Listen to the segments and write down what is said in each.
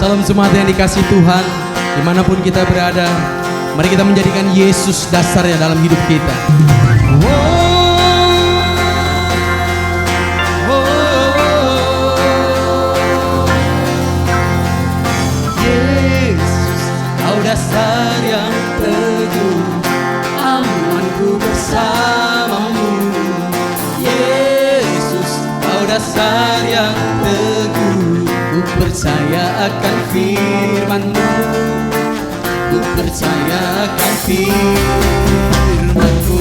Salam semangat yang dikasih Tuhan, dimanapun kita berada. Mari kita menjadikan Yesus dasarnya dalam hidup kita. Yesus, Kau dasar yang teguh, amanku bersamamu. Yesus, Kau dasar yang teguh, ku percaya akan firman-Mu. Ku percaya akan firman-Mu.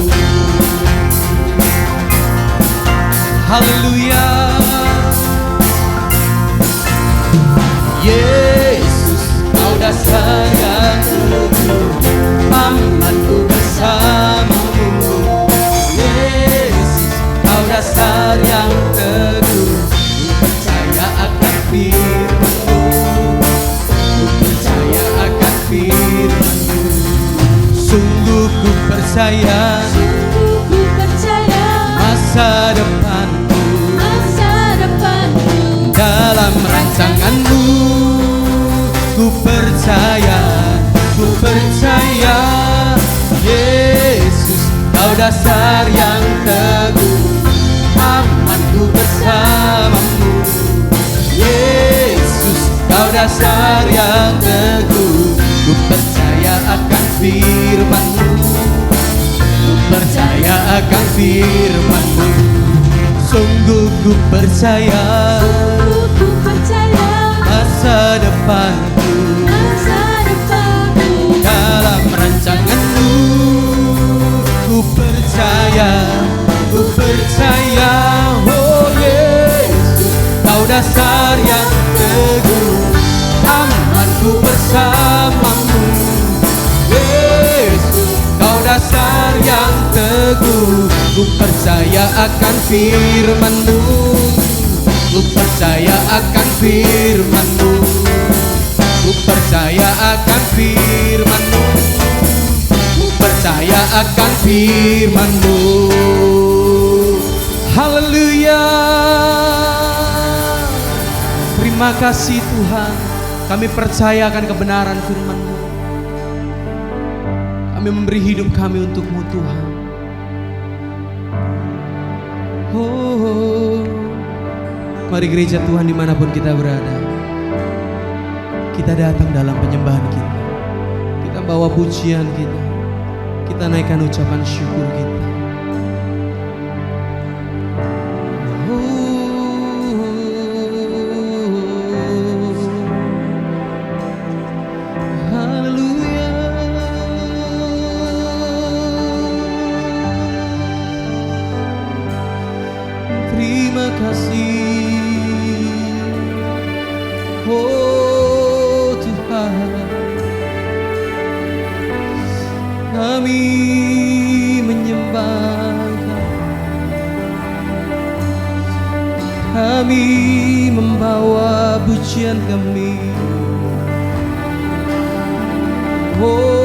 Haleluya. Yesus, Kau dasar yang teguh, amanku bersamamu. Yesus, Kau dasar yang teguh, ku percaya akan firman-Mu. Ku percaya akan firman-Mu. Sungguh ku percaya masa depanku dalam rancangan-Mu. Ku percaya Yesus, Kau dasar yang teguh, amanku bersamamu. Yesus, Kau dasar yang teguh, ku percaya akan firman-Mu. Ku percaya akan firman-Mu. Sungguh ku percaya masa depanku dalam rancangan-Mu. Ku percaya, oh Yesus, Kau dasar yang teguh, amanku bersamamu. Yesus, Kau dasar yang teguh, ku percaya akan firman-Mu. Ku percaya akan firman-Mu. Ku percaya akan firman-Mu. Ku percaya akan firman-Mu. Haleluya. Terima kasih Tuhan, kami percaya akan kebenaran firman-Mu. Kami memberi hidup kami untuk-Mu Tuhan. Oh, mari gereja Tuhan dimanapun kita berada, kita datang dalam penyembahan kita. Kita bawa pujian kita, kita naikkan ucapan syukur kita. Terima kasih, oh Tuhan. Kami menyembah, kami membawa pujian kami. Oh,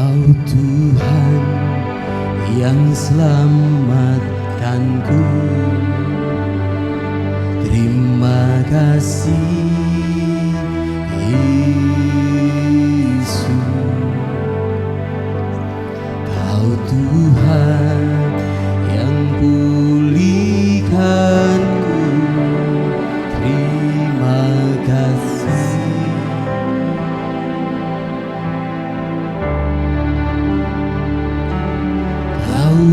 Kau Tuhan yang selamatkanku, terima kasih Yesus. Kau Tuhan yang pulihkanku, terima kasih.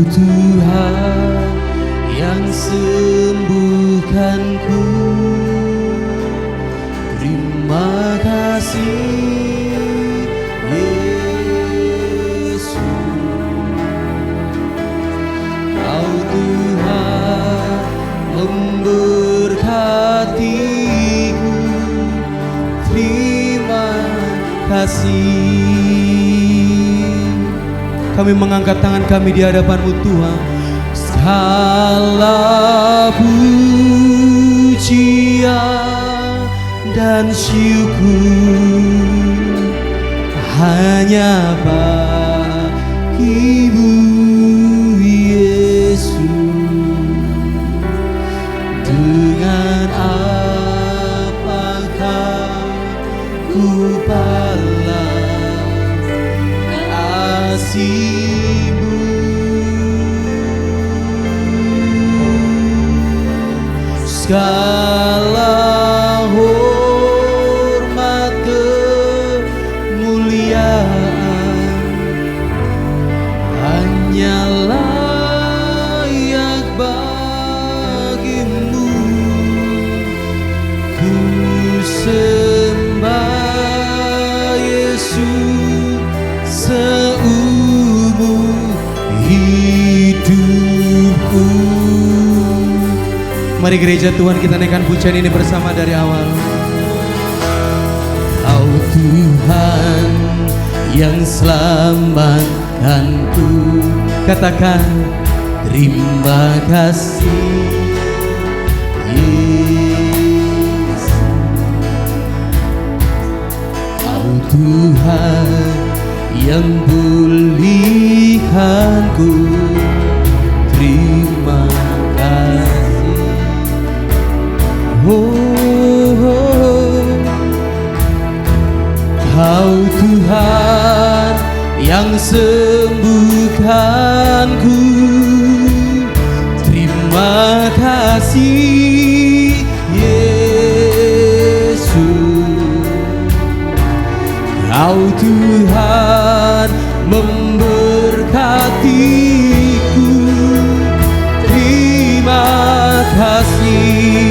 Tuhan yang sembuhkanku, terima kasih Yesus. Tuhan memberkatiku. Terima kasih. Kami mengangkat tangan kami di hadapan-Mu Tuhan. Segala pujian dan syukur hanya bagi-Mu Yesus. Dengan apakah ku balas kasih-Mu? Segala hormat kemuliaan hanya layak bagi-Mu. Ku sembah Yesus seumur hidupku. Mari gereja Tuhan, kita naikkan pujian ini bersama dari awal. Kau Tuhan yang selamatkanku, katakan terima kasih Yesus. Kau Tuhan yang pulihkanku, terima kasih. Kau Tuhan yang sembuhkanku, terima kasih Yesus. Kau Tuhan memberkatiku, terima kasih.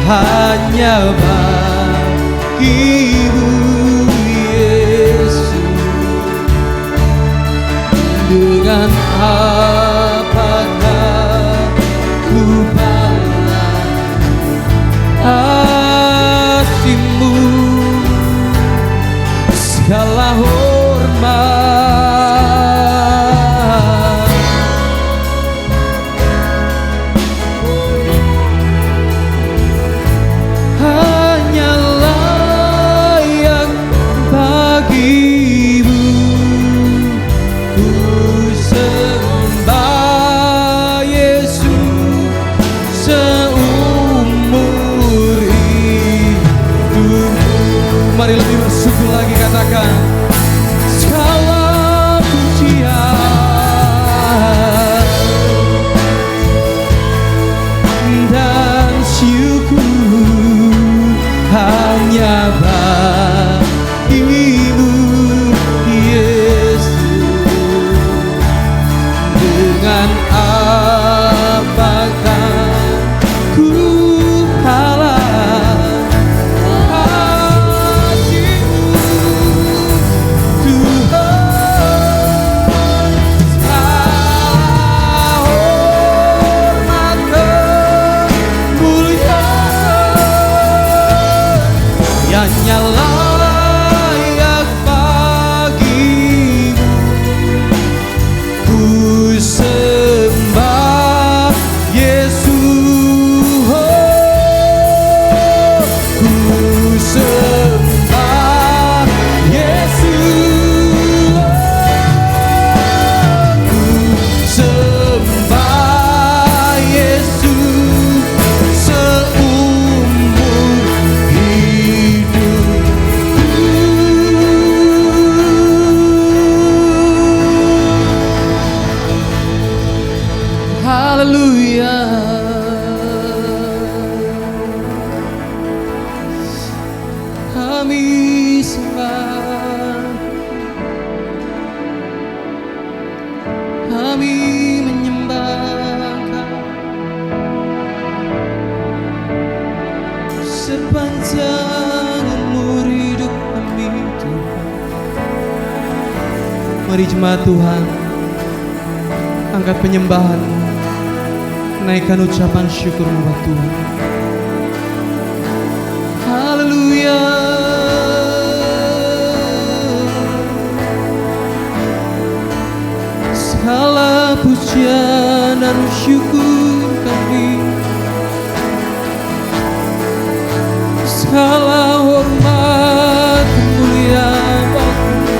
Hanya bagi-Mu Yesus. Dengan apakah ku balas kasih-Mu? Segala hormat hanya layak bagi-Mu. Ku sembah Yesus seumur hidupku. Mari lebih bersyukur lagi, katakan segala pujian dan syukur hanya bagi-Mu Yesus. Dengan apakah ku balas kasih-Mu? Tuhan, segala hormat kemuliaan hanya layak bagi-Mu. Ku sembah Yesus, ku sembah Yesus, ku sembah Yesus seumur hidup. Haleluya. Kami sembah, kami menyembah Kau. panjang-Mu hidup kami Tuhan. Mari jemaat Tuhan, angkat penyembahan-Mu, naikkan ucapan syukur-Mu buat Tuhan. Haleluya. Segala pujian dan syukur kami, segala hormat kemuliaan bagi-Mu.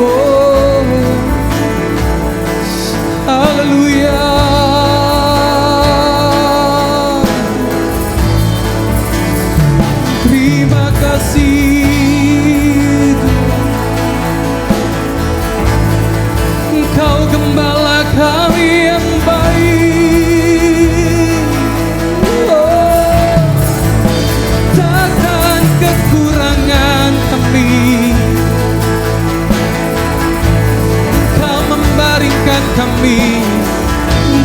Oh, haleluya. Terima kasih Tuhan, Engkau gembala kami yang baik. Oh, takkan kekurangan kami. Engkau membaringkan kami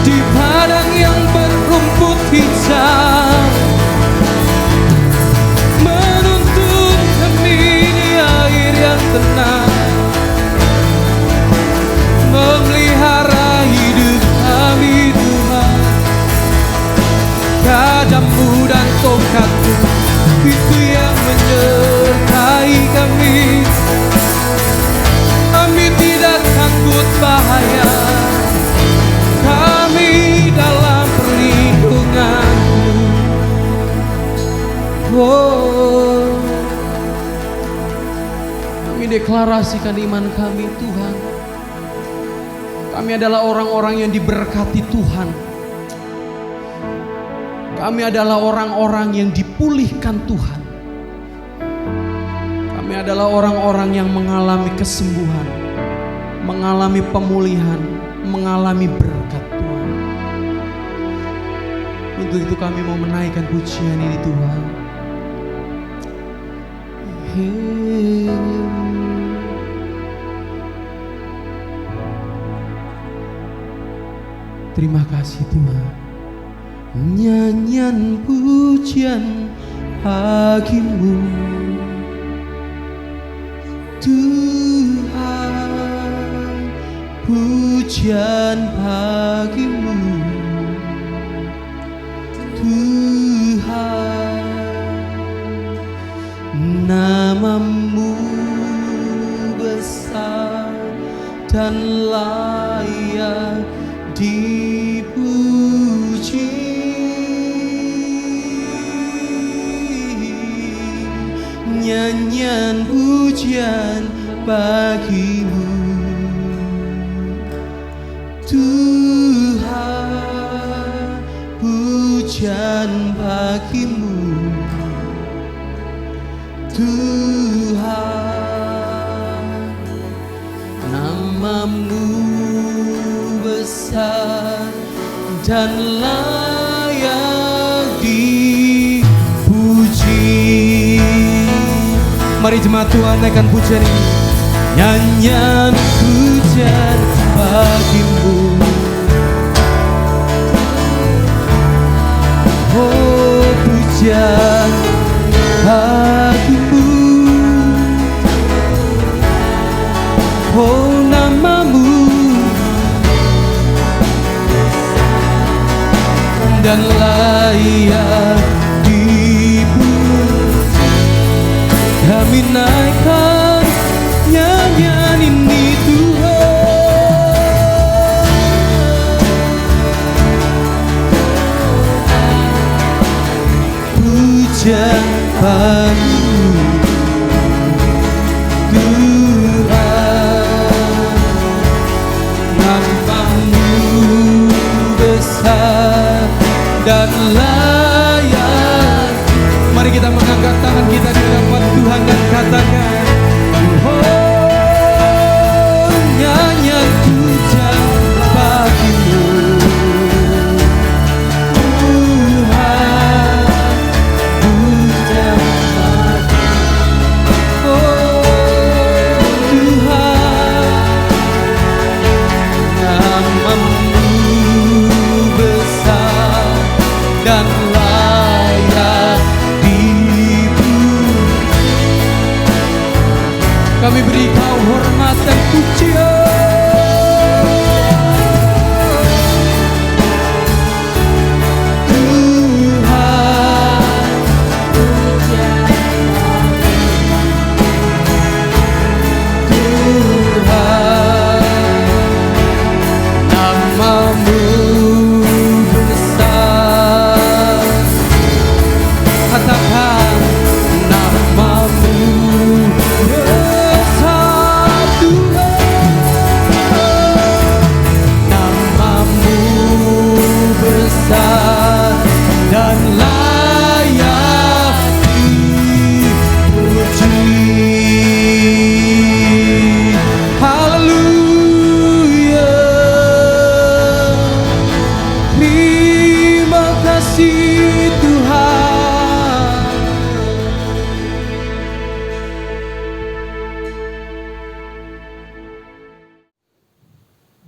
di padang yang berumput hijau, menuntun kami di air yang tenang, memelihara hidup kami Tuhan. Gadamu dan tongkat-Mu itu yang menyertai kami. Kami tidak takut bahaya, kami dalam perlindungan-Mu. Oh, kami deklarasikan iman kami Tuhan. Kami adalah orang-orang yang diberkati Tuhan. Kami adalah orang-orang yang dipulihkan Tuhan. Kami adalah orang-orang yang mengalami kesembuhan, mengalami pemulihan, mengalami berkat Tuhan. Untuk itu kami mau menaikkan pujian ini Tuhan. Terima kasih Tuhan. Nyanyian pujian bagi-Mu Tuhan, pujian bagi-Mu Tuhan. Nama-Mu besar dan layak dipuji. Nyanyian pujian bagi-Mu Tuhan, pujian bagi-Mu Tuhan. Nama-Mu besar dan layak dipuji. Mari jemaat Tuhan naikkan pujian ini. Nyanyian pujian bagi-Mu, oh pujian bagi-Mu, oh nama-Mu dan layak dipuji. Kami naikkan nyanyian ini Tuhan. Pujian bagi-Mu Tuhan, nama-Mu besar dan layak. Mari kita mengangkat tangan kita di hadapan Tuhan dan katakan, oh nyanyian pujian bagi-Mu Tuhan, pujian bagi-Mu, oh Tuhan, nama-Mu besar dan layak dipuji. Kami beri Kau hormat dan pujian.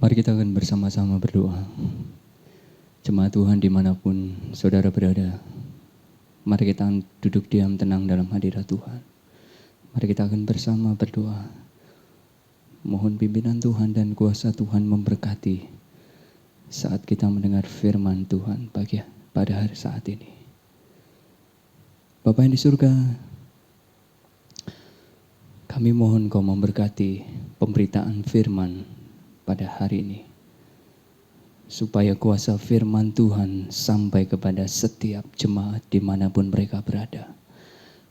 Mari kita akan bersama-sama berdoa. Jemaat Tuhan dimanapun saudara berada, mari kita duduk diam tenang dalam hadirat Tuhan. Mari kita akan bersama berdoa. Mohon pimpinan Tuhan dan kuasa Tuhan memberkati saat kita mendengar firman Tuhan pada hari saat ini. Bapa yang di surga, kami mohon Kau memberkati pemberitaan firman pada hari ini, supaya kuasa firman Tuhan sampai kepada setiap jemaat dimanapun mereka berada,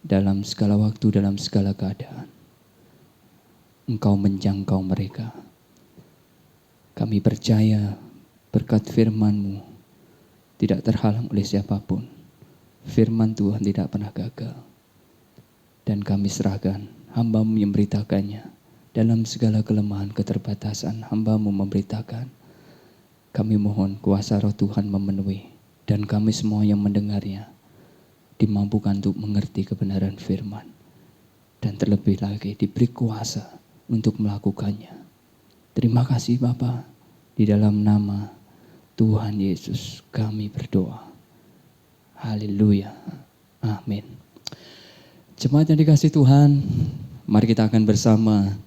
dalam segala waktu, dalam segala keadaan. Engkau menjangkau mereka. Kami percaya berkat firman-Mu tidak terhalang oleh siapapun. Firman Tuhan tidak pernah gagal. Dan kami serahkan hamba-Mu yang memberitakannya. Dalam segala kelemahan keterbatasan hamba-Mu memberitakan. Kami mohon kuasa roh Tuhan memenuhi. Dan kami semua yang mendengarnya dimampukan untuk mengerti kebenaran firman. Dan terlebih lagi diberi kuasa untuk melakukannya. Terima kasih Bapa. Di dalam nama Tuhan Yesus kami berdoa. Haleluya. Amin. Jemaat yang dikasihi Tuhan, mari kita akan bersama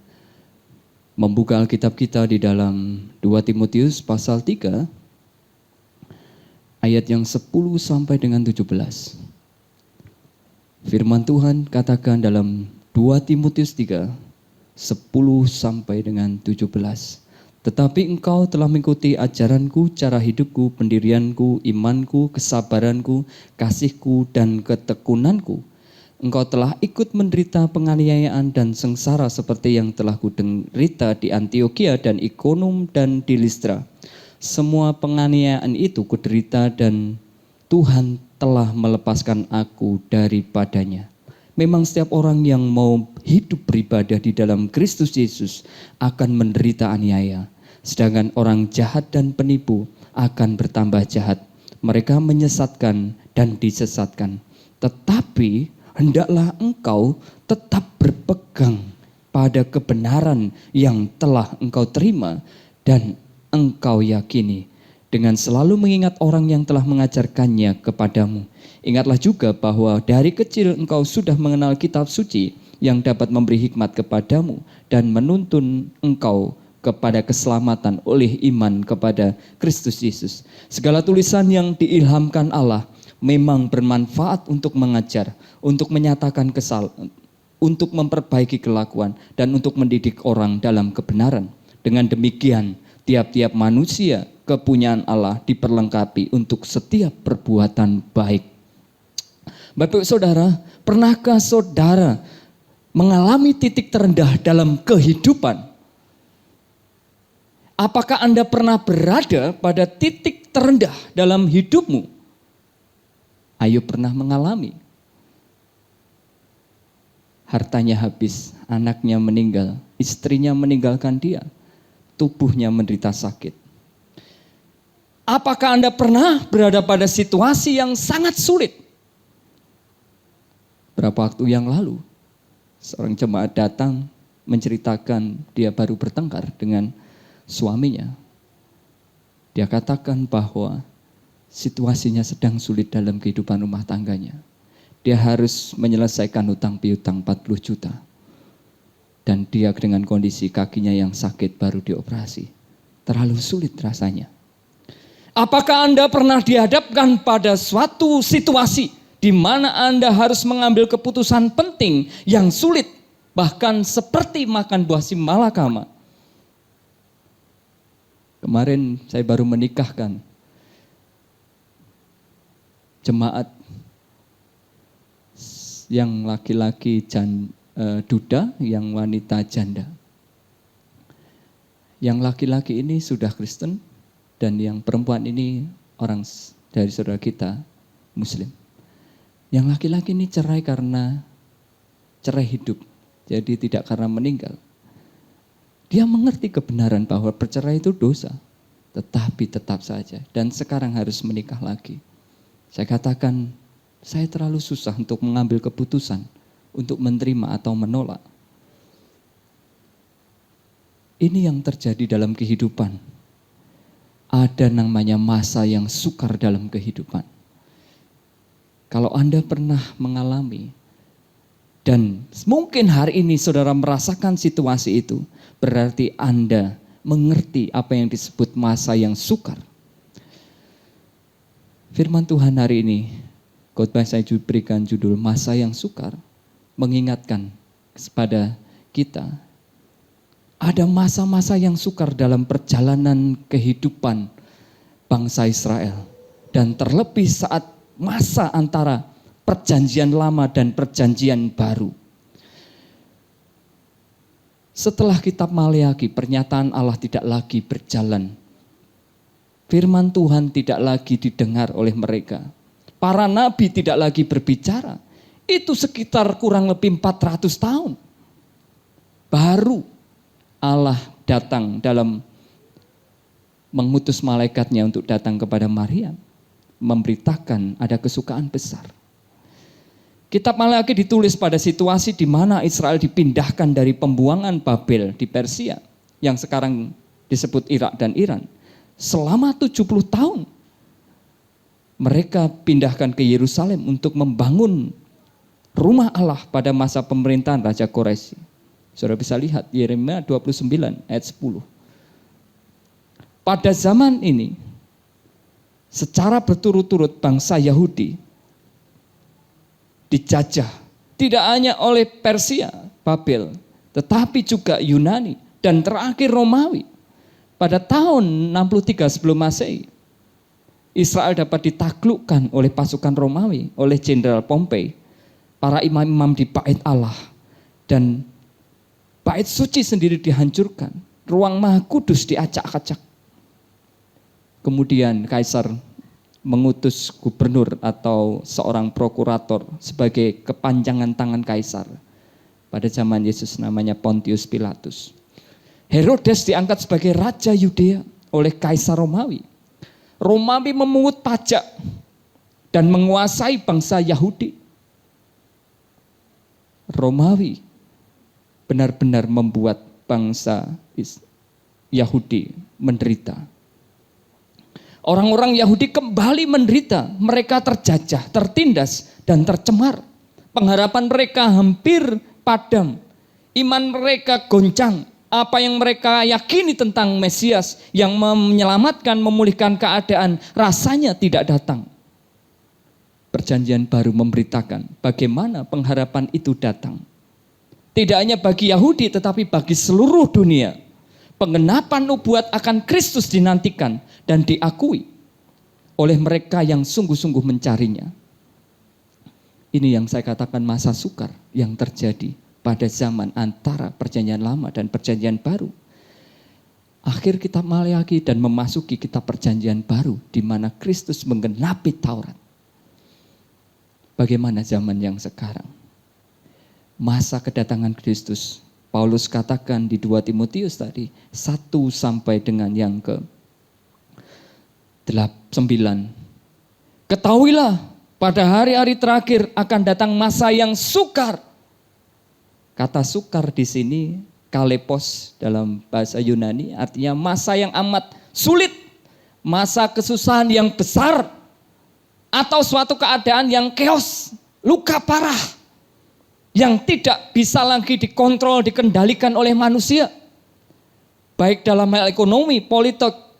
membuka Alkitab kita di dalam 2 Timotius pasal 3 ayat yang 10 sampai dengan 17. Firman Tuhan katakan dalam 2 Timotius 3 10 sampai dengan 17. Tetapi engkau telah mengikuti ajaranku, cara hidupku, pendirianku, imanku, kesabaranku, kasihku, dan ketekunanku. Engkau telah ikut menderita penganiayaan dan sengsara seperti yang telah kuderita di Antiokhia dan Ikonum dan di Listra. Semua penganiayaan itu kuderita dan Tuhan telah melepaskan aku daripadanya. Memang setiap orang yang mau hidup beribadah di dalam Kristus Yesus akan menderita aniaya. Sedangkan orang jahat dan penipu akan bertambah jahat. Mereka menyesatkan dan disesatkan. Tetapi hendaklah engkau tetap berpegang pada kebenaran yang telah engkau terima dan engkau yakini, dengan selalu mengingat orang yang telah mengajarkannya kepadamu. Ingatlah juga bahwa dari kecil engkau sudah mengenal kitab suci yang dapat memberi hikmat kepadamu dan menuntun engkau kepada keselamatan oleh iman kepada Kristus Yesus. Segala tulisan yang diilhamkan Allah memang bermanfaat untuk mengajar, untuk menyatakan untuk memperbaiki kelakuan, dan untuk mendidik orang dalam kebenaran. Dengan demikian, tiap-tiap manusia kepunyaan Allah diperlengkapi untuk setiap perbuatan baik. Bapak Saudara, pernahkah saudara mengalami titik terendah dalam kehidupan? Apakah Anda pernah berada pada titik terendah dalam hidupmu? Ayub pernah mengalami. Hartanya habis, anaknya meninggal, istrinya meninggalkan dia, tubuhnya menderita sakit. Apakah Anda pernah berada pada situasi yang sangat sulit? Berapa waktu yang lalu, seorang jemaat datang menceritakan dia baru bertengkar dengan suaminya. Dia katakan bahwa situasinya sedang sulit dalam kehidupan rumah tangganya. Dia harus menyelesaikan hutang piutang 40 juta. Dan dia dengan kondisi kakinya yang sakit baru dioperasi. Terlalu sulit rasanya. Apakah Anda pernah dihadapkan pada suatu situasi di mana Anda harus mengambil keputusan penting yang sulit, bahkan seperti makan buah si malakama? Kemarin saya baru menikahkan jemaat yang laki-laki duda, yang wanita janda. Yang laki-laki ini sudah Kristen dan yang perempuan ini orang dari saudara kita Muslim. Yang laki-laki ini cerai karena cerai hidup, jadi tidak karena meninggal. Dia mengerti kebenaran bahwa bercerai itu dosa, tetapi tetap saja dan sekarang harus menikah lagi. Saya katakan, saya terlalu susah untuk mengambil keputusan untuk menerima atau menolak. Ini yang terjadi dalam kehidupan. Ada namanya masa yang sukar dalam kehidupan. Kalau Anda pernah mengalami, dan mungkin hari ini saudara merasakan situasi itu, berarti Anda mengerti apa yang disebut masa yang sukar. Firman Tuhan hari ini, khotbah saya berikan judul Masa yang Sukar, mengingatkan kepada kita, ada masa-masa yang sukar dalam perjalanan kehidupan bangsa Israel. Dan terlebih saat masa antara perjanjian lama dan perjanjian baru. Setelah kitab Maleakhi, pernyataan Allah tidak lagi berjalan. Firman Tuhan tidak lagi didengar oleh mereka. Para nabi tidak lagi berbicara. Itu sekitar kurang lebih 400 tahun. Baru Allah datang dalam mengutus malaikatnya untuk datang kepada Maryam. Memberitakan ada kesukaan besar. Kitab Maleakhi ditulis pada situasi di mana Israel dipindahkan dari pembuangan Babel di Persia. Yang sekarang disebut Irak dan Iran. Selama 70 tahun. Mereka pindahkan ke Yerusalem untuk membangun rumah Allah pada masa pemerintahan Raja Quraisy. Saudara bisa lihat Yeremia 29 ayat 10. Pada zaman ini, secara berturut-turut bangsa Yahudi dijajah. Tidak hanya oleh Persia, Babel, tetapi juga Yunani dan terakhir Romawi. Pada tahun 63 sebelum Masehi, Israel dapat ditaklukkan oleh pasukan Romawi, oleh Jenderal Pompei, para imam-imam di bait Allah, dan bait suci sendiri dihancurkan, ruang maha kudus diacak-acak. Kemudian Kaisar mengutus gubernur atau seorang prokurator sebagai kepanjangan tangan Kaisar. Pada zaman Yesus namanya Pontius Pilatus. Herodes diangkat sebagai Raja Yudea oleh Kaisar Romawi. Romawi memungut pajak dan menguasai bangsa Yahudi. Romawi benar-benar membuat bangsa Yahudi menderita. Orang-orang Yahudi kembali menderita, mereka terjajah, tertindas, dan tercemar. Pengharapan mereka hampir padam, iman mereka goncang. Apa yang mereka yakini tentang Mesias yang menyelamatkan, memulihkan keadaan, rasanya tidak datang. Perjanjian baru memberitakan bagaimana pengharapan itu datang. Tidak hanya bagi Yahudi tetapi bagi seluruh dunia. Penggenapan nubuat akan Kristus dinantikan dan diakui oleh mereka yang sungguh-sungguh mencarinya. Ini yang saya katakan masa sukar yang terjadi pada zaman antara perjanjian lama dan perjanjian baru. Akhir kitab Maleakhi dan memasuki kitab perjanjian baru di mana Kristus menggenapi Taurat. Bagaimana zaman yang sekarang? Masa kedatangan Kristus, Paulus katakan di 2 Timotius tadi, 1 sampai dengan yang ke-9. Ketahuilah pada hari-hari terakhir akan datang masa yang sukar. Kata sukar di sini, kalepos dalam bahasa Yunani, artinya masa yang amat sulit, masa kesusahan yang besar, atau suatu keadaan yang chaos, luka parah. yang tidak bisa lagi dikontrol, dikendalikan oleh manusia. Baik dalam hal ekonomi,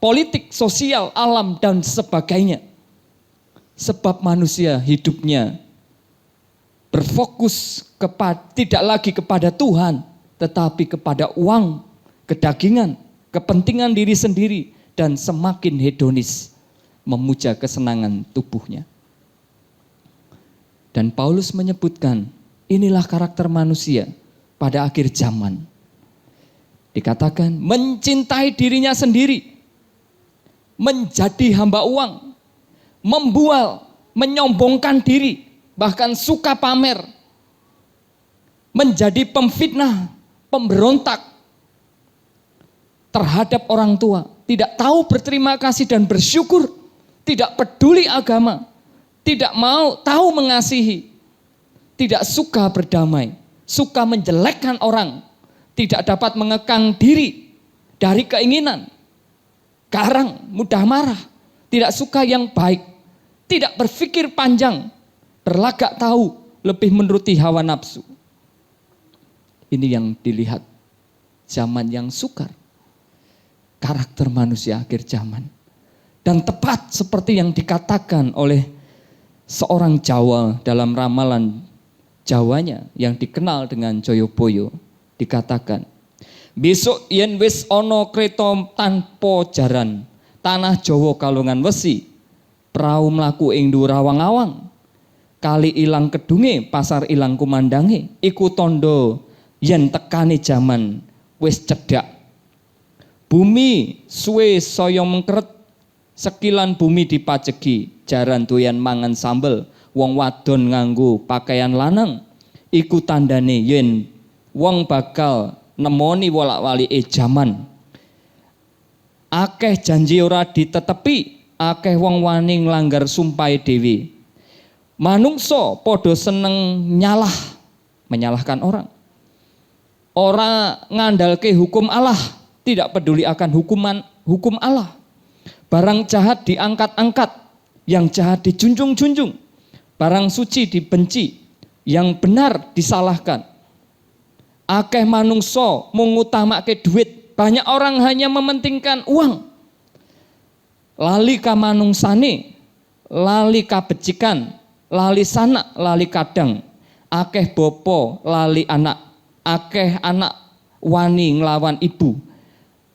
politik, sosial, alam, dan sebagainya. Sebab manusia hidupnya berfokus tidak lagi kepada Tuhan, tetapi kepada uang, kedagingan, kepentingan diri sendiri, dan semakin hedonis, memuja kesenangan tubuhnya. Dan Paulus menyebutkan, inilah karakter manusia pada akhir zaman. Dikatakan mencintai dirinya sendiri, menjadi hamba uang, membual, menyombongkan diri, bahkan suka pamer, menjadi pemfitnah, pemberontak terhadap orang tua, tidak tahu berterima kasih dan bersyukur, tidak peduli agama, tidak mau tahu mengasihi, tidak suka berdamai, suka menjelekkan orang, tidak dapat mengekang diri dari keinginan, garang, mudah marah, tidak suka yang baik, tidak berpikir panjang, berlagak tahu, lebih menuruti hawa nafsu. Ini yang dilihat zaman yang sukar, karakter manusia akhir zaman. Dan tepat seperti yang dikatakan oleh seorang Jawa dalam ramalan Jawanya yang dikenal dengan Joyoboyo, dikatakan, besok yen wis ono kreta tanpa jaran, tanah Jawa kalongan wesi, prau mlaku ing dhuwur awang-awang, kali ilang kedunge, pasar ilang kumandange, iku tondo yen tekane jaman wis cedhak. Bumi suwe saya mengkeret, sekilan bumi dipajegi, jaran doyan mangan sambel, wong wadon nganggo pakaian lanang, iku tandane yen wong bakal nemoni wolak-wali jaman. Akeh janji ora ditetepi, akeh wong wani nglanggar sumpahe dhewe. Manungsa padha seneng menyalahkan orang. Ora ngandalke hukum Allah, tidak peduli akan hukum Allah. Barang jahat diangkat-angkat, yang jahat dijunjung-junjung. Barang suci dibenci, yang benar disalahkan. Akeh manungsa mung ngutamake duit, banyak orang hanya mementingkan uang. Lali ka manungsane, lali kabecikan, lali sanak, lali kadang. Akeh bapa lali anak, akeh anak wani nglawan ibu,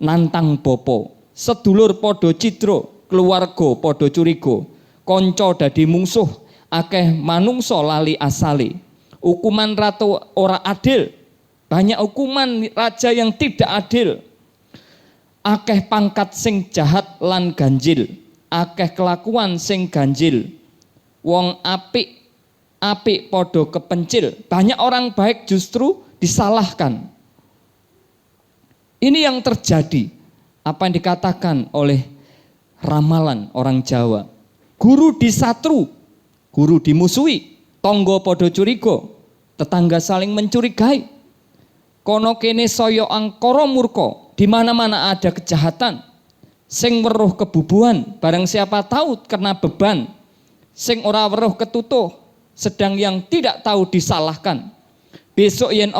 nantang bapa. Sedulur padha cidra, keluarga padha curiga, kanca dadi mungsuh, akeh manungsa lali asale. Hukuman ratu ora adil, banyak hukuman raja yang tidak adil. Akeh pangkat sing jahat lan ganjil, akeh kelakuan sing ganjil. Wong apik padha kepencil, banyak orang baik justru disalahkan. Ini yang terjadi, apa yang dikatakan oleh ramalan orang Jawa. Guru disatru, guru dimusuhi, tangga padha curiga, tetangga saling mencurigai. Kono kene saya angkara murka, di mana-mana ada kejahatan. Sing weruh kebubuhan, barang siapa tahu kena beban. Sing ora weruh ketutuh, sedang yang tidak tahu disalahkan. Besok yen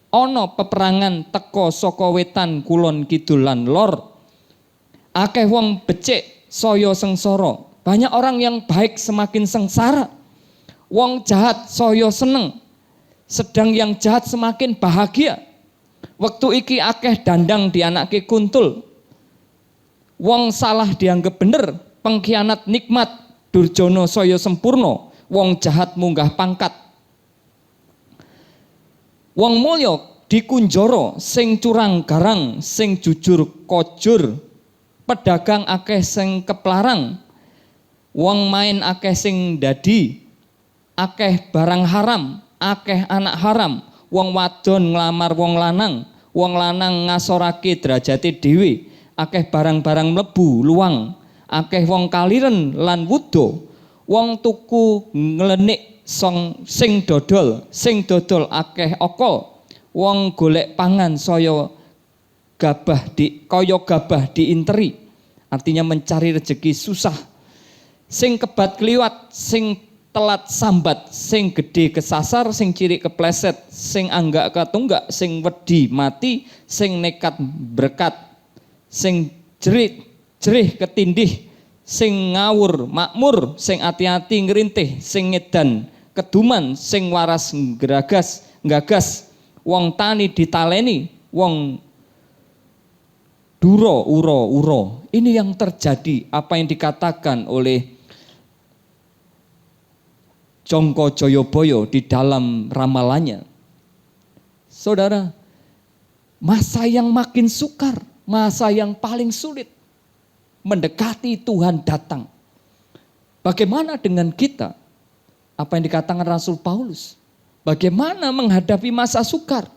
ana peperangan teka saka wetan kulon kidul lan lor. Akeh wong becik saya sengsara, banyak orang yang baik semakin sengsara. Wong jahat saya seneng, sedang yang jahat semakin bahagia. Waktu iki akeh dandang dianake kuntul. Wong salah dianggap bener, pengkhianat nikmat, durjana saya sempurna, wong jahat munggah pangkat. Wong mulya dikunjara, sing curang garang, sing jujur kojur. Pedagang akeh sing keplarang, wong main akeh sing dadi. Akeh barang haram, akeh anak haram. Wong wadon nglamar wong lanang ngasorake derajate dhewe. Akeh barang-barang mlebu luang, akeh wong kaliren lan wudo. Wong tuku nglenik sing dodol akeh okol. Wong golek pangan kaya gabah diinteri, artinya mencari rezeki susah. Sing kebat kliwat, sing telat sambat, sing gede kesasar, sing cilik kepleset, sing anggak katunggak, sing wedi mati, sing nekat berkat, sing jerih ketindih, sing ngawur makmur, sing ati-ati ngerintih, sing ngedan keduman, sing waras nggagas, wong tani ditaleni, wong duro uro. Ini yang terjadi, apa yang dikatakan oleh Jongko Joyoboyo di dalam ramalannya. Saudara, masa yang makin sukar, masa yang paling sulit mendekati Tuhan datang. Bagaimana dengan kita? Apa yang dikatakan Rasul Paulus? Bagaimana menghadapi masa sukar?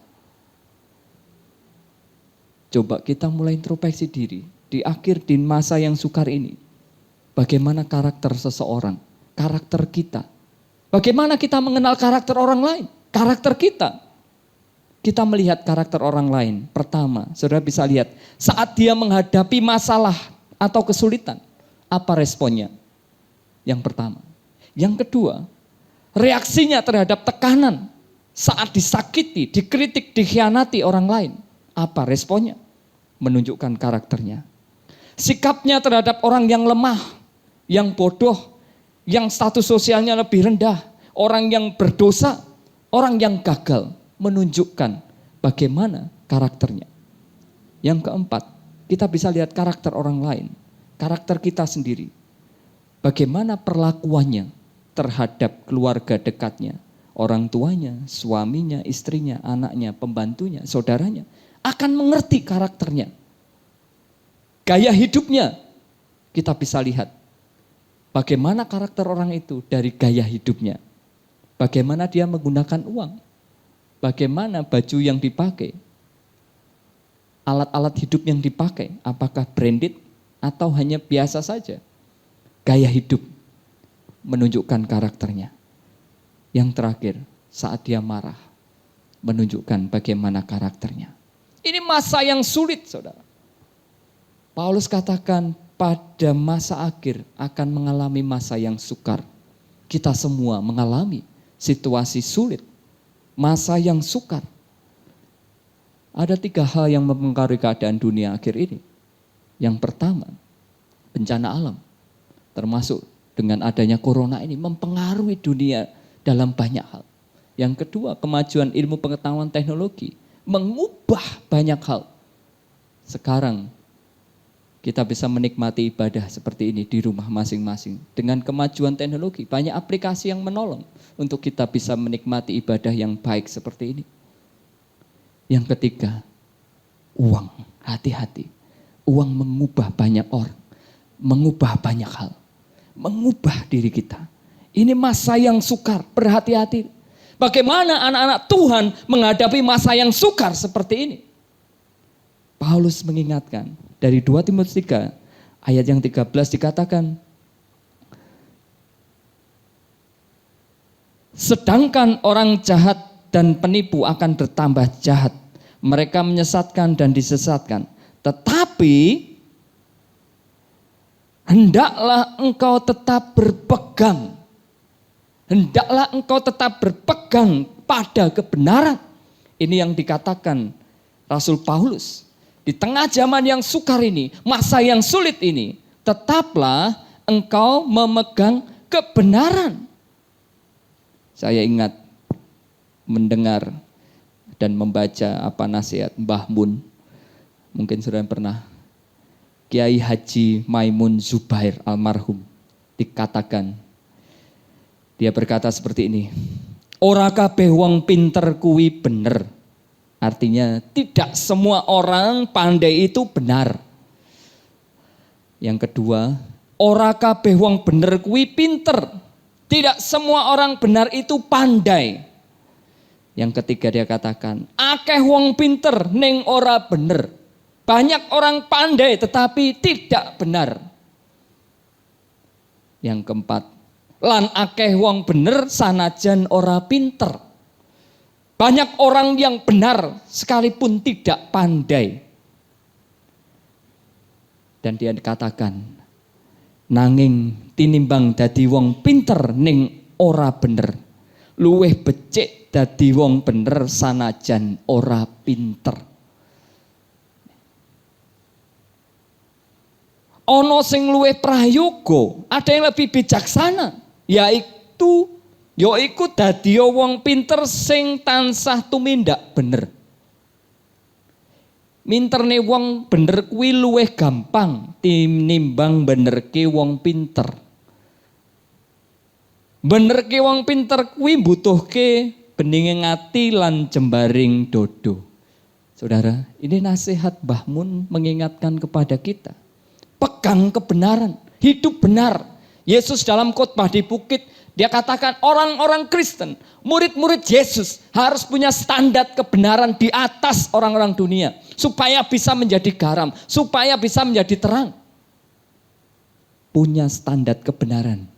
Coba kita mulai introspeksi diri di akhir masa yang sukar ini. Bagaimana karakter seseorang, karakter kita. Bagaimana kita mengenal karakter orang lain? Karakter kita. Kita melihat karakter orang lain. Pertama, saudara bisa lihat saat dia menghadapi masalah atau kesulitan, apa responnya? Yang pertama. Yang kedua, reaksinya terhadap tekanan saat disakiti, dikritik, dikhianati orang lain. Apa responnya? Menunjukkan karakternya. Sikapnya terhadap orang yang lemah, yang bodoh, yang status sosialnya lebih rendah, orang yang berdosa, orang yang gagal, menunjukkan bagaimana karakternya. Yang keempat, kita bisa lihat karakter orang lain, karakter kita sendiri. Bagaimana perlakuannya terhadap keluarga dekatnya, orang tuanya, suaminya, istrinya, anaknya, pembantunya, saudaranya, akan mengerti karakternya. Gaya hidupnya, kita bisa lihat. Bagaimana karakter orang itu dari gaya hidupnya. Bagaimana dia menggunakan uang. Bagaimana baju yang dipakai. Alat-alat hidup yang dipakai. Apakah branded atau hanya biasa saja. Gaya hidup menunjukkan karakternya. Yang terakhir, saat dia marah. Menunjukkan bagaimana karakternya. Ini masa yang sulit, saudara. Paulus katakan, pada masa akhir akan mengalami masa yang sukar. Kita semua mengalami situasi sulit, masa yang sukar. Ada 3 hal yang mempengaruhi keadaan dunia akhir ini. Yang pertama, bencana alam, termasuk dengan adanya corona ini mempengaruhi dunia dalam banyak hal. Yang kedua, kemajuan ilmu pengetahuan teknologi mengubah banyak hal. Sekarang kita bisa menikmati ibadah seperti ini di rumah masing-masing. Dengan kemajuan teknologi, banyak aplikasi yang menolong untuk kita bisa menikmati ibadah yang baik seperti ini. Yang ketiga, uang. Hati-hati. Uang mengubah banyak orang, mengubah banyak hal, mengubah diri kita. Ini masa yang sukar, berhati-hati. Bagaimana anak-anak Tuhan menghadapi masa yang sukar seperti ini? Paulus mengingatkan, dari 2 Timotius 3 ayat yang 13 dikatakan, sedangkan orang jahat dan penipu akan bertambah jahat. Mereka menyesatkan dan disesatkan. Tetapi hendaklah engkau tetap berpegang. Hendaklah engkau tetap berpegang pada kebenaran. Ini yang dikatakan Rasul Paulus. Di tengah zaman yang sukar ini, masa yang sulit ini, tetaplah engkau memegang kebenaran. Saya ingat mendengar dan membaca nasihat Mbah Mun. Mungkin sudah pernah. Kiai Haji Maimun Zubair almarhum dikatakan. Dia berkata seperti ini. Ora kabeh wong pinter kuwi bener. Artinya tidak semua orang pandai itu benar. Yang kedua, ora kabeh wong bener kuwi pinter. Tidak semua orang benar itu pandai. Yang ketiga dia katakan, akeh wong pinter ning ora bener. Banyak orang pandai tetapi tidak benar. Yang keempat, lan akeh wong bener sanajan ora pinter. Banyak orang yang benar sekalipun tidak pandai. Dan dia dikatakan, nanging tinimbang dadi wong pinter ning ora bener. Luwih becik dadi wong bener sanajan ora pinter. Ana sing luwih prayoga, ada yang lebih bijaksana, yaiku dadi wong pinter sing tansah tumindak bener. Minterne wong bener kuwi luwih gampang tinimbang benerke wong pinter. Benerke wong pinter kuwi mbutuhke beninge ati lan jembaring dodo. Saudara, ini nasihat Mbah Mun mengingatkan kepada kita. Pegang kebenaran, hidup benar. Yesus dalam khotbah di bukit, dia katakan orang-orang Kristen, murid-murid Yesus harus punya standar kebenaran di atas orang-orang dunia. Supaya bisa menjadi garam, supaya bisa menjadi terang. Punya standar kebenaran.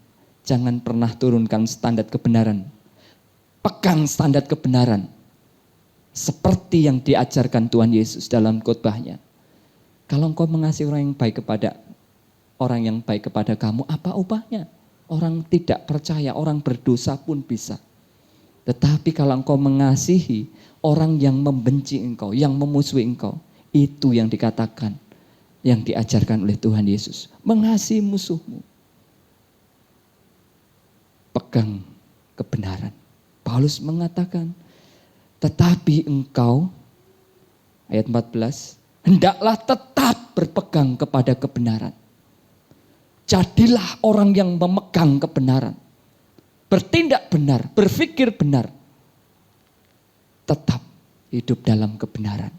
Jangan pernah turunkan standar kebenaran. Pegang standar kebenaran. Seperti yang diajarkan Tuhan Yesus dalam khotbahnya. Kalau engkau mengasihi orang yang baik kepada kamu, apa upahnya? Orang tidak percaya, orang berdosa pun bisa. Tetapi kalau engkau mengasihi orang yang membenci engkau, yang memusuhi engkau, itu yang dikatakan, yang diajarkan oleh Tuhan Yesus. Mengasihi musuhmu. Pegang kebenaran. Paulus mengatakan, tetapi engkau, ayat 14, hendaklah tetap berpegang kepada kebenaran. Jadilah orang yang memegang kebenaran. Bertindak benar, berpikir benar. Tetap hidup dalam kebenaran.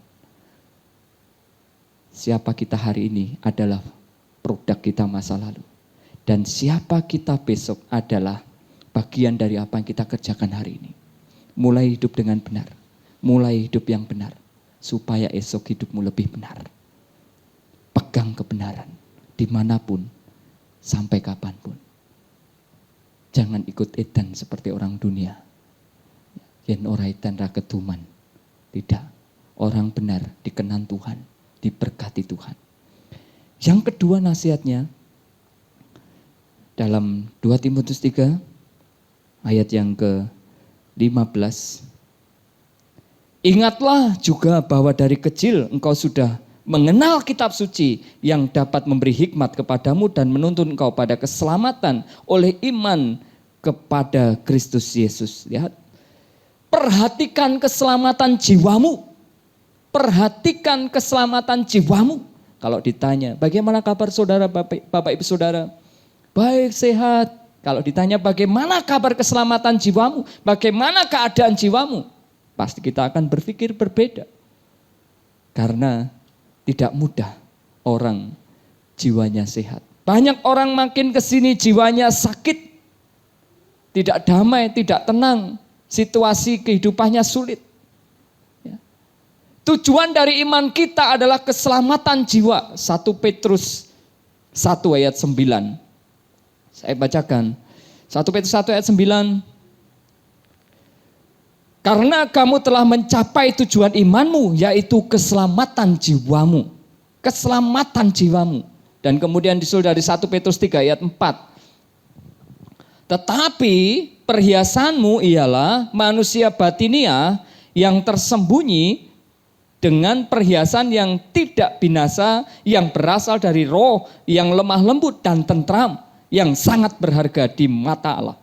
Siapa kita hari ini adalah produk kita masa lalu. Dan siapa kita besok adalah bagian dari apa yang kita kerjakan hari ini. Mulai hidup dengan benar. Mulai hidup yang benar. Supaya esok hidupmu lebih benar. Pegang kebenaran. Dimanapun, sampai kapanpun. Jangan ikut edan seperti orang dunia. Yen ora edan ra keduman. Tidak. Orang benar dikenan Tuhan, diberkati Tuhan. Yang kedua nasihatnya dalam 2 Timotius 3 ayat yang ke-15. Ingatlah juga bahwa dari kecil engkau sudah mengenal kitab suci yang dapat memberi hikmat kepadamu dan menuntun engkau pada keselamatan oleh iman kepada Kristus Yesus. Lihat. Perhatikan keselamatan jiwamu. Perhatikan keselamatan jiwamu. Kalau ditanya, bagaimana kabar saudara, Bapak Ibu Saudara? Baik, sehat. Kalau ditanya bagaimana kabar keselamatan jiwamu? Bagaimana keadaan jiwamu? Pasti kita akan berpikir berbeda. Karena tidak mudah orang jiwanya sehat. Banyak orang makin kesini jiwanya sakit. Tidak damai, tidak tenang. Situasi kehidupannya sulit. Ya. Tujuan dari iman kita adalah keselamatan jiwa. 1 Petrus 1 ayat 9. Saya bacakan. 1 Petrus 1 ayat 9. Karena kamu telah mencapai tujuan imanmu, yaitu keselamatan jiwamu. Keselamatan jiwamu. Dan kemudian disusul dari 1 Petrus 3 ayat 4. Tetapi perhiasanmu ialah manusia batinia yang tersembunyi dengan perhiasan yang tidak binasa, yang berasal dari roh, yang lemah lembut dan tentram, yang sangat berharga di mata Allah.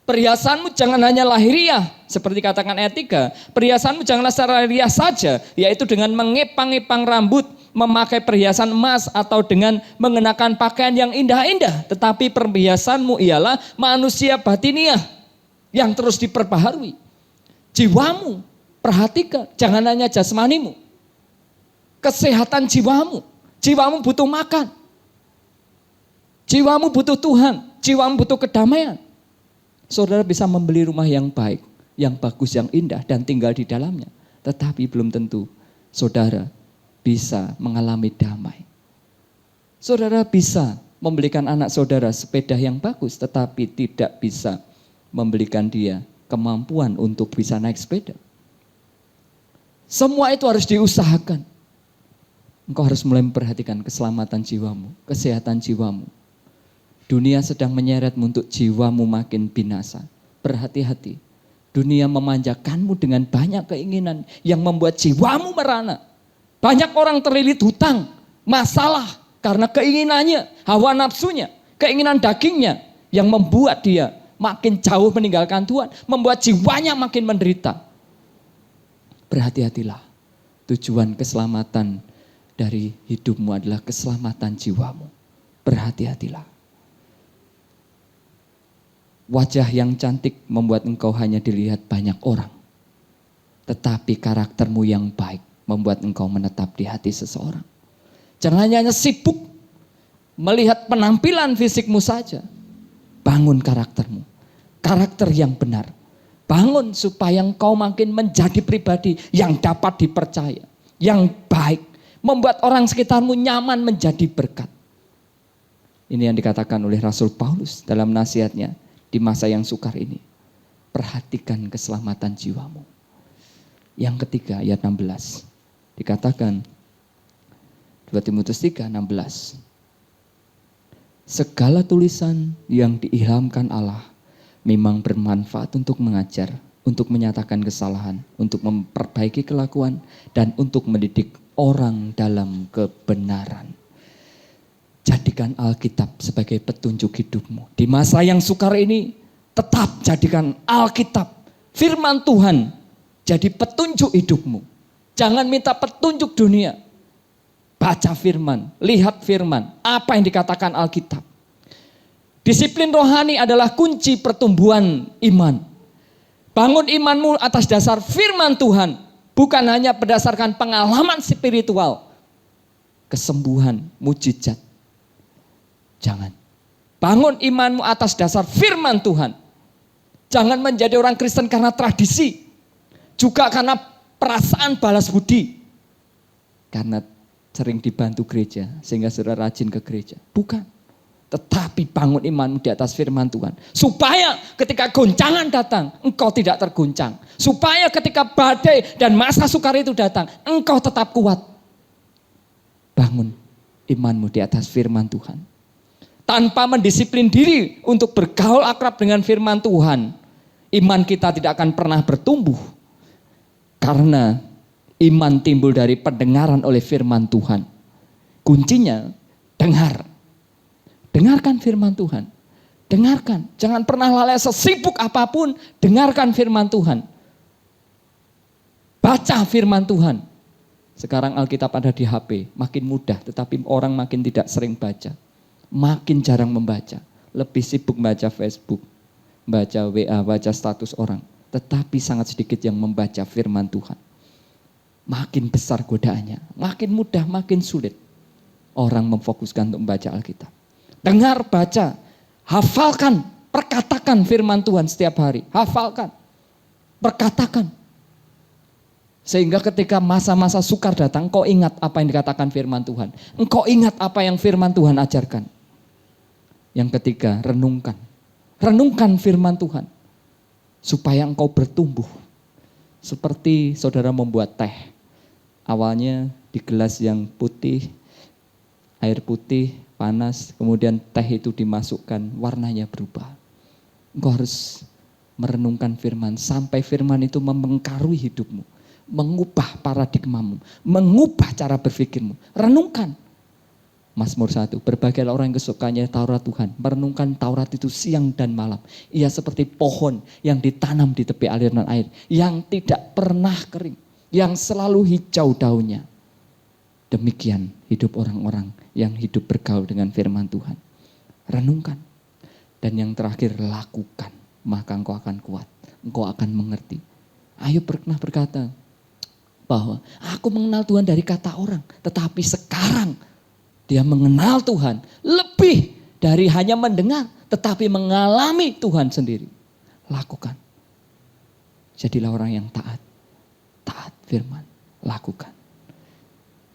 Perhiasanmu jangan hanya lahiriah, seperti katakan ayat 3. Perhiasanmu janganlah secara lahiriah saja, yaitu dengan mengepang-epang rambut, memakai perhiasan emas, atau dengan mengenakan pakaian yang indah-indah. Tetapi perhiasanmu ialah manusia batiniah, yang terus diperbaharui. Jiwamu, perhatikan, jangan hanya jasmanimu. Kesehatan jiwamu. Jiwamu butuh makan. Jiwamu butuh Tuhan. Jiwamu butuh kedamaian. Saudara bisa membeli rumah yang baik, yang bagus, yang indah, dan tinggal di dalamnya. Tetapi belum tentu saudara bisa mengalami damai. Saudara bisa membelikan anak saudara sepeda yang bagus, tetapi tidak bisa membelikan dia kemampuan untuk bisa naik sepeda. Semua itu harus diusahakan. Engkau harus mulai memperhatikan keselamatan jiwamu, kesehatan jiwamu. Dunia sedang menyeretmu untuk jiwamu makin binasa. Berhati-hati. Dunia memanjakanmu dengan banyak keinginan yang membuat jiwamu merana. Banyak orang terlilit hutang, masalah karena keinginannya, hawa nafsunya, keinginan dagingnya yang membuat dia makin jauh meninggalkan Tuhan, membuat jiwanya makin menderita. Berhati-hatilah. Tujuan keselamatan dari hidupmu adalah keselamatan jiwamu. Berhati-hatilah. Wajah yang cantik membuat engkau hanya dilihat banyak orang. Tetapi karaktermu yang baik membuat engkau menetap di hati seseorang. Jangan hanya sibuk melihat penampilan fisikmu saja. Bangun karaktermu. Karakter yang benar. Bangun supaya engkau makin menjadi pribadi yang dapat dipercaya. Yang baik. Membuat orang sekitarmu nyaman menjadi berkat. Ini yang dikatakan oleh Rasul Paulus dalam nasihatnya. Di masa yang sukar ini, perhatikan keselamatan jiwamu. Yang ketiga, ayat 16. Dikatakan, 2 Timotius 3:16. Segala tulisan yang diilhamkan Allah memang bermanfaat untuk mengajar, untuk menyatakan kesalahan, untuk memperbaiki kelakuan, dan untuk mendidik orang dalam kebenaran. Jadikan Alkitab sebagai petunjuk hidupmu. Di masa yang sukar ini, tetap jadikan Alkitab, firman Tuhan, jadi petunjuk hidupmu. Jangan minta petunjuk dunia. Baca firman, lihat firman, apa yang dikatakan Alkitab. Disiplin rohani adalah kunci pertumbuhan iman. Bangun imanmu atas dasar firman Tuhan, bukan hanya berdasarkan pengalaman spiritual, kesembuhan, mujizat. Jangan. Bangun imanmu atas dasar firman Tuhan. Jangan menjadi orang Kristen karena tradisi. Juga karena perasaan balas budi. Karena sering dibantu gereja sehingga saudara rajin ke gereja. Bukan. Tetapi bangun imanmu di atas firman Tuhan. Supaya ketika goncangan datang, engkau tidak terguncang. Supaya ketika badai dan masa sukar itu datang, engkau tetap kuat. Bangun imanmu di atas firman Tuhan. Tanpa mendisiplin diri untuk bergaul akrab dengan firman Tuhan, iman kita tidak akan pernah bertumbuh. Karena iman timbul dari pendengaran oleh firman Tuhan. Kuncinya, dengar. Dengarkan firman Tuhan. Dengarkan. Jangan pernah lalai sesibuk apapun, dengarkan firman Tuhan. Baca firman Tuhan. Sekarang Alkitab ada di HP, makin mudah, tetapi orang makin tidak sering baca. Makin jarang membaca, lebih sibuk baca Facebook, baca WA, baca status orang. Tetapi sangat sedikit yang membaca firman Tuhan. Makin besar godaannya, makin mudah, makin sulit. Orang memfokuskan untuk membaca Alkitab. Dengar, baca, hafalkan, perkatakan firman Tuhan setiap hari. Hafalkan, perkatakan. Sehingga ketika masa-masa sukar datang, engkau ingat apa yang dikatakan firman Tuhan. Engkau ingat apa yang firman Tuhan ajarkan. Yang ketiga, renungkan. Renungkan firman Tuhan. Supaya engkau bertumbuh. Seperti saudara membuat teh. Awalnya di gelas yang putih, air putih, panas. Kemudian teh itu dimasukkan, warnanya berubah. Engkau harus merenungkan firman. Sampai firman itu memengkarui hidupmu. Mengubah paradigmamu. Mengubah cara berpikirmu. Renungkan. Mazmur 1, berbagai orang yang kesukaannya Taurat Tuhan, merenungkan Taurat itu siang dan malam. Ia seperti pohon yang ditanam di tepi aliran air, yang tidak pernah kering, yang selalu hijau daunnya. Demikian hidup orang-orang yang hidup bergaul dengan firman Tuhan. Renungkan. Dan yang terakhir, lakukan, maka engkau akan kuat, engkau akan mengerti. Ayub pernah berkata bahwa aku mengenal Tuhan dari kata orang, tetapi sekarang dia mengenal Tuhan lebih dari hanya mendengar, tetapi mengalami Tuhan sendiri. Lakukan. Jadilah orang yang taat. Taat firman. Lakukan.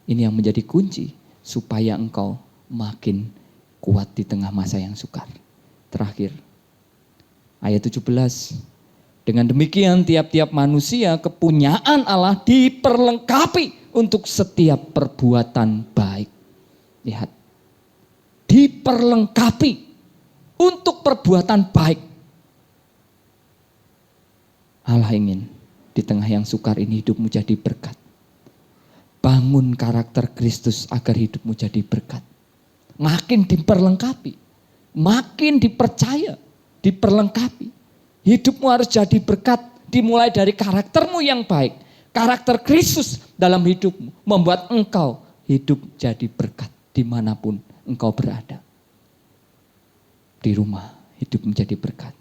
Ini yang menjadi kunci supaya engkau makin kuat di tengah masa yang sukar. Terakhir, ayat 17. Dengan demikian tiap-tiap manusia kepunyaan Allah diperlengkapi untuk setiap perbuatan baik. Lihat, diperlengkapi untuk perbuatan baik. Allah ingin di tengah yang sukar ini hidupmu jadi berkat. Bangun karakter Kristus agar hidupmu jadi berkat. Makin diperlengkapi, makin dipercaya, diperlengkapi. Hidupmu harus jadi berkat, dimulai dari karaktermu yang baik. Karakter Kristus dalam hidupmu membuat engkau hidup jadi berkat dimanapun engkau berada. Di rumah hidup menjadi berkat.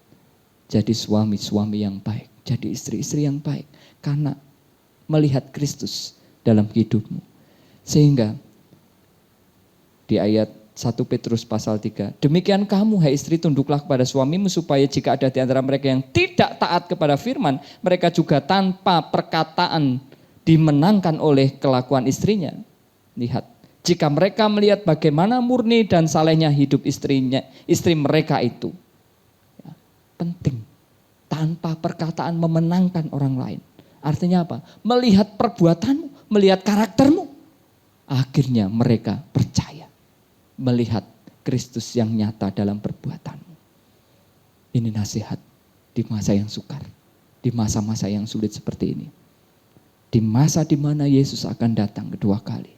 Jadi suami-suami yang baik, jadi istri-istri yang baik. Karena melihat Kristus dalam hidupmu. Sehingga di ayat 1 Petrus pasal 3. Demikian kamu hai istri tunduklah kepada suamimu supaya jika ada di antara mereka yang tidak taat kepada firman, mereka juga tanpa perkataan dimenangkan oleh kelakuan istrinya. Lihat, jika mereka melihat bagaimana murni dan salehnya hidup istri mereka itu. Ya, penting, tanpa perkataan memenangkan orang lain. Artinya apa? Melihat perbuatanmu, melihat karaktermu. Akhirnya mereka percaya. Melihat Kristus yang nyata dalam perbuatanmu. Ini nasihat di masa yang sukar, di masa-masa yang sulit seperti ini. Di masa di mana Yesus akan datang kedua kali,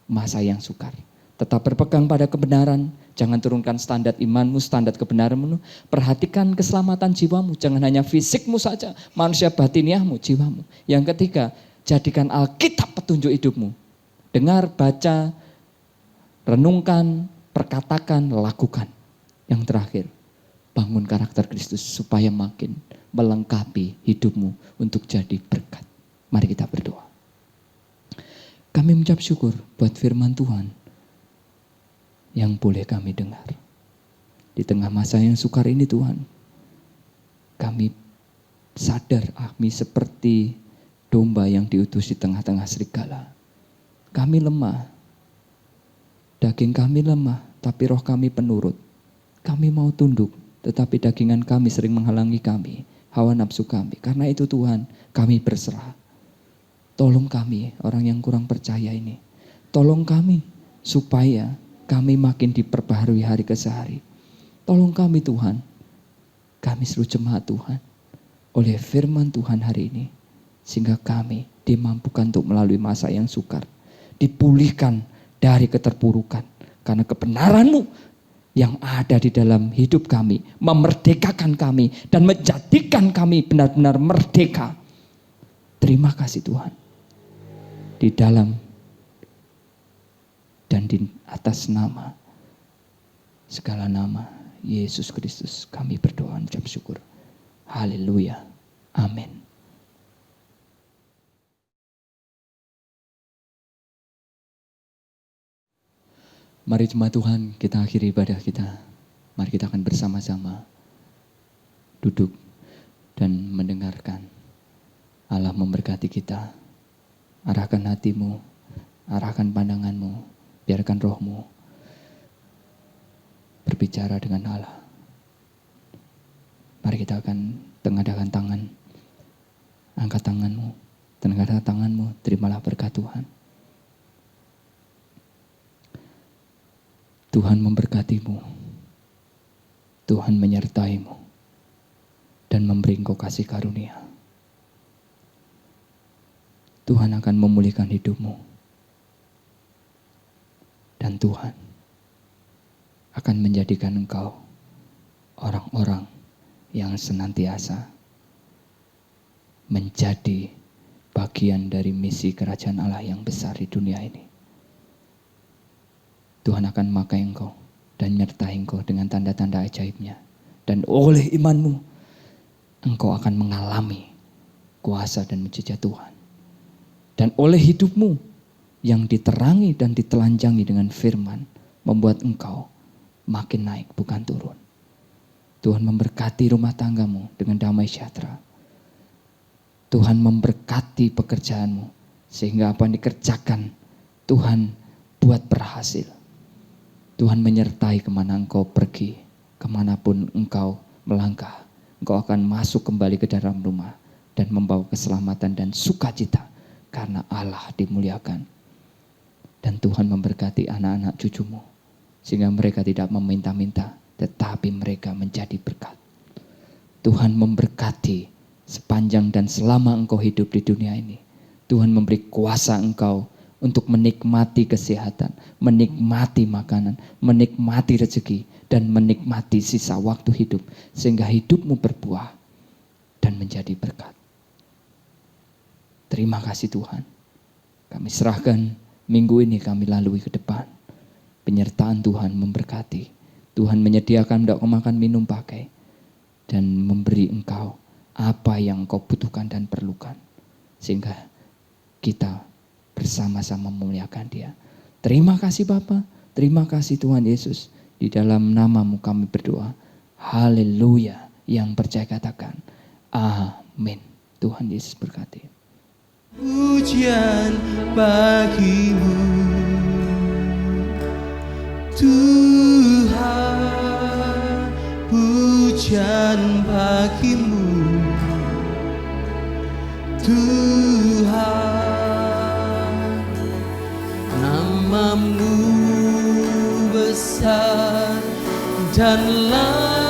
masa yang sukar. Tetap berpegang pada kebenaran, jangan turunkan standar imanmu, standar kebenaranmu. Perhatikan keselamatan jiwamu, jangan hanya fisikmu saja, manusia batiniahmu, jiwamu. Yang ketiga, jadikan Alkitab petunjuk hidupmu. Dengar, baca, renungkan, perkatakan, lakukan. Yang terakhir, bangun karakter Kristus supaya makin melengkapi hidupmu untuk jadi berkat. Mari kita berdoa. Kami mengucap syukur buat firman Tuhan yang boleh kami dengar. Di tengah masa yang sukar ini Tuhan, kami sadar kami seperti domba yang diutus di tengah-tengah serigala. Kami lemah. Daging kami lemah, tapi roh kami penurut. Kami mau tunduk, tetapi dagingan kami sering menghalangi kami, hawa nafsu kami. Karena itu Tuhan, kami berserah. Tolong kami, orang yang kurang percaya ini. Tolong kami, supaya kami makin diperbaharui hari ke hari. Tolong kami Tuhan, kami seluruh jemaat Tuhan, oleh firman Tuhan hari ini. Sehingga kami dimampukan untuk melalui masa yang sukar. Dipulihkan dari keterpurukan. Karena kebenaran-Mu yang ada di dalam hidup kami memerdekakan kami dan menjadikan kami benar-benar merdeka. Terima kasih Tuhan. Di dalam dan di atas nama, segala nama Yesus Kristus kami berdoa dan ucap syukur. Haleluya. Amin. Mari jemaat Tuhan, kita akhiri ibadah kita. Mari kita akan bersama-sama duduk dan mendengarkan. Allah memberkati kita. Arahkan hatimu, arahkan pandanganmu, biarkan rohmu berbicara dengan Allah. Mari kita akan tengadahkan tangan. Angkat tanganmu, tengadahkan tanganmu, terimalah berkat Tuhan. Tuhan memberkatimu, Tuhan menyertaimu, dan memberi engkau kasih karunia. Tuhan akan memulihkan hidupmu, dan Tuhan akan menjadikan engkau orang-orang yang senantiasa menjadi bagian dari misi kerajaan Allah yang besar di dunia ini. Tuhan akan memakai engkau dan menyertai engkau dengan tanda-tanda ajaibnya. Dan oleh imanmu, engkau akan mengalami kuasa dan mujizat Tuhan. Dan oleh hidupmu yang diterangi dan ditelanjangi dengan firman, membuat engkau makin naik bukan turun. Tuhan memberkati rumah tanggamu dengan damai sejahtera. Tuhan memberkati pekerjaanmu, sehingga apa yang dikerjakan Tuhan buat berhasil. Tuhan menyertai kemana engkau pergi, kemanapun engkau melangkah. Engkau akan masuk kembali ke dalam rumah dan membawa keselamatan dan sukacita karena Allah dimuliakan. Dan Tuhan memberkati anak-anak cucumu, sehingga mereka tidak meminta-minta, tetapi mereka menjadi berkat. Tuhan memberkati sepanjang dan selama engkau hidup di dunia ini. Tuhan memberi kuasa engkau untuk menikmati kesehatan, menikmati makanan, menikmati rezeki, dan menikmati sisa waktu hidup. Sehingga hidupmu berbuah dan menjadi berkat. Terima kasih Tuhan. Kami serahkan minggu ini kami lalui ke depan. Penyertaan Tuhan memberkati. Tuhan menyediakan untuk makan minum pakai. Dan memberi engkau apa yang kau butuhkan dan perlukan. Sehingga kita bersama-sama memuliakan Dia. Terima kasih Bapa, terima kasih Tuhan Yesus. Di dalam nama-Mu kami berdoa. Haleluya. Yang percaya katakan amin. Tuhan Yesus berkati. Pujian bagimu Tuhan, pujian bagimu Tuhan, nama-Mu besar dan layak